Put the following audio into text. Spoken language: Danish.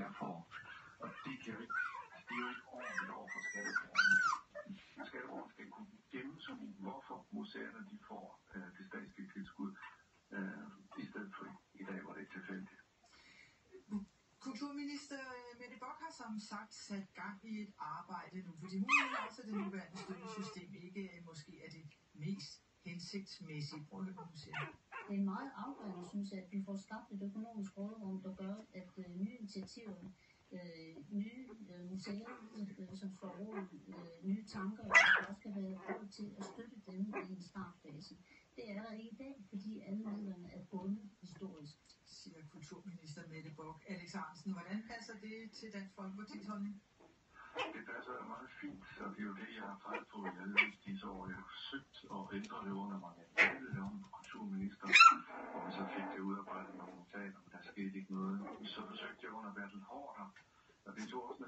Derfor, og det kan jo ikke, det er jo ikke ordentligt over for skatteborgerne. Skatteborgerne skal kunne gennemskue, hvorfor museerne de får det statslige tilskud, i stedet for i dag, hvor det er tilfældigt. Kulturminister Mette Bock har som sagt sat gang i et arbejde nu, fordi hun mener også, at det nuværende støttesystem ikke måske er det mest hensigtsmæssige. Prøv at høre, hvad hun siger. Det er meget afgørende, synes jeg, at vi får skabt et økonomisk råderum, der gør, at nye initiativer, nye museer, som får råd, nye tanker, der også kan være råd til at støtte dem i en startfase. Det er der ikke i dag, fordi alle midlerne er bundet historisk. Siger kulturminister Mette Bock. Alex Ahrendtsen, hvordan passer det til Dansk Folkepartis holdning? Det passer meget fint, så det er jo det, jeg har peget på i alle disse år. Jeg har forsøgt at ændre det under mig. Jeg ville lave en kulturminister, og så fik det udarbejdet nogle notater, men der skete ikke noget. Så forsøgte jeg under Bertel Haarder, og det tog også